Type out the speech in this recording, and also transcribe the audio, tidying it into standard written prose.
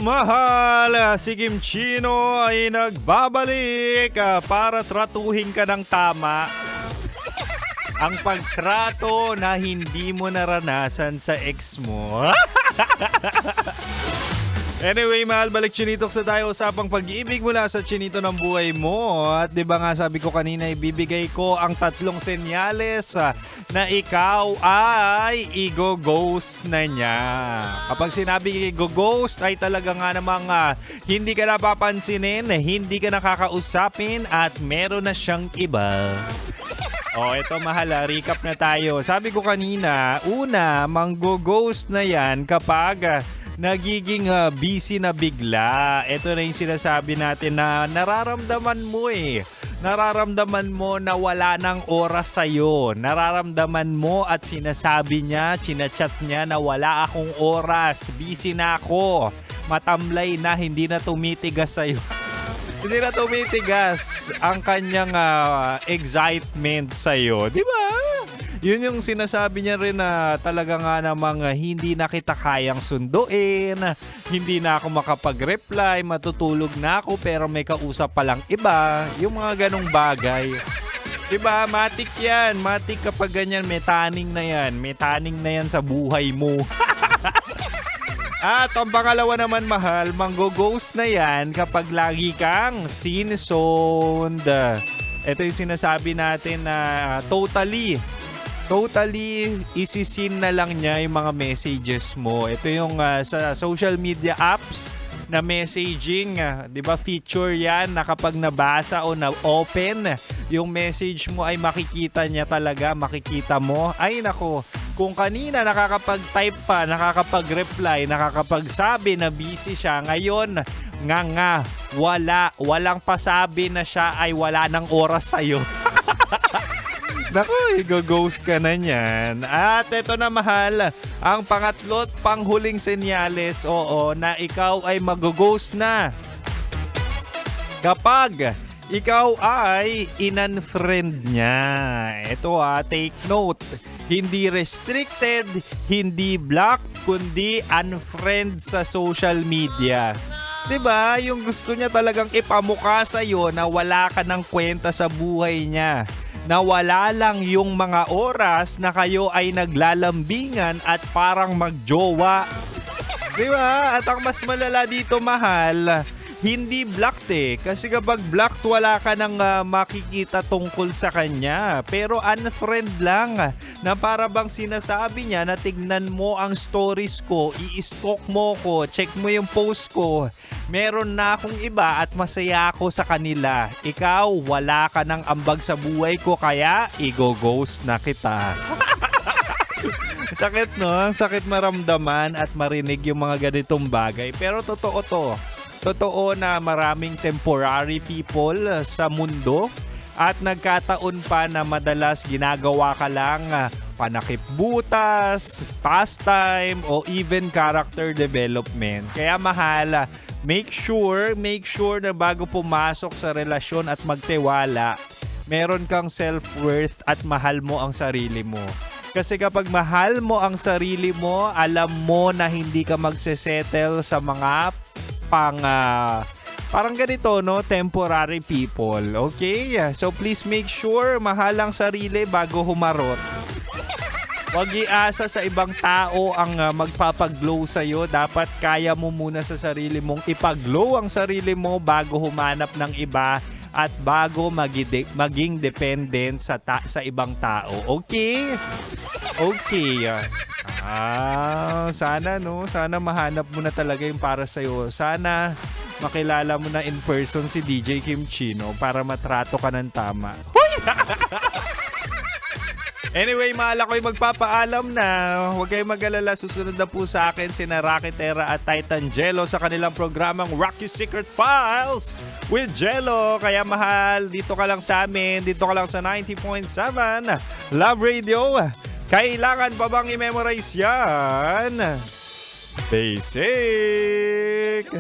Mahal, si Kim Chino ay nagbabalik para tratuhin ka ng tama. Ang pagtrato na hindi mo naranasan sa ex mo. Anyway, mahal, balik Chinitok sa tayo. Usapang pag-ibig mula sa chinito ng buhay mo. At di ba nga sabi ko kanina, ibibigay ko ang 3 senyales na ikaw ay i-ghost na niya. Kapag sinabi i-ghost ay talaga nga namang hindi ka napapansinin, hindi ka nakakausapin at meron na siyang iba. Eto mahal, recap na tayo. Sabi ko kanina, una, mang-ghost na yan kapag nagiging busy na bigla. Ito na yung sinasabi natin na nararamdaman mo Nararamdaman mo na wala ng oras sa'yo. Nararamdaman mo at sinasabi niya, chinachat niya na wala akong oras. Busy na ako. Matamlay na, hindi na tumitigas sa'yo. Hindi na tumitigas ang kanyang excitement sa'yo. Di ba? Yun yung sinasabi niya rin na talaga nga namang hindi na kita kayang sunduin, hindi na ako makapag-reply, matutulog na ako pero may kausap palang iba. Yung mga ganong bagay. Diba? Matik yan. Matik kapag ganyan, may taning na yan. May taning na yan sa buhay mo. At ang pangalawa naman mahal, manggo-ghost na yan kapag lagi kang sin-zoned. Ito yung sinasabi natin na totally isisin na lang niya yung mga messages mo. Ito yung sa social media apps na messaging, 'di ba? Feature 'yan na kapag nabasa o na-open yung message mo ay makikita niya talaga, makikita mo. Ay nako, kung kanina nakakapag-type pa, nakakapag-reply, nakakapagsabi na busy siya, ngayon walang pasabi na siya ay wala ng oras sa'yo. Naku, i-ghost ka na niyan. At ito na mahal, ang pangatlo't panghuling senyales, na ikaw ay mag-ghost na. Kapag ikaw ay in-unfriend niya. Ito take note. Hindi restricted, hindi block, kundi unfriend sa social media. Diba? Yung gusto niya talagang ipamukha sa'yo na wala ka ng kwenta sa buhay niya. Na wala lang yung mga oras na kayo ay naglalambingan at parang magjowa. Diba? At ang mas malala dito mahal, hindi blocked Kasi kapag blocked, wala ka nang makikita tungkol sa kanya. Pero unfriend lang na para bang sinasabi niya na tignan mo ang stories ko, i-stalk mo ko, check mo yung post ko. Meron na akong iba at masaya ako sa kanila. Ikaw, wala ka ng ambag sa buhay ko kaya i-ghost na kita. Sakit no? Sakit maramdaman at marinig yung mga ganitong bagay. Pero totoo to. Totoo na maraming temporary people sa mundo at nagkataon pa na madalas ginagawa ka lang panakipbutas, pastime o even character development. Kaya mahal, make sure na bago pumasok sa relasyon at magtiwala, meron kang self-worth at mahal mo ang sarili mo. Kasi kapag mahal mo ang sarili mo, alam mo na hindi ka magsesettle sa mga parang ganito, no? Temporary people. Okay? So please make sure mahal ang sarili bago humarot. Huwag iasa sa ibang tao ang magpapaglow sa'yo. Dapat kaya mo muna sa sarili mong ipaglow ang sarili mo bago humanap ng iba at bago maging dependent sa ibang tao. Okay? Okay. Sana mahanap mo na talaga yung para sa'yo. Sana makilala mo na in person si DJ Kim Chino para matrato ka ng tama. Anyway, mahal ako'y magpapaalam na. Huwag kayong mag-alala. Susunod na po sa akin sina Rocky Terra at Titan Jello sa kanilang programang Rocky Secret Files with Jello. Kaya mahal, dito ka lang sa amin. Dito ka lang sa 90.7 Love Radio. Kailangan pa bang i-memorize yan? Basic!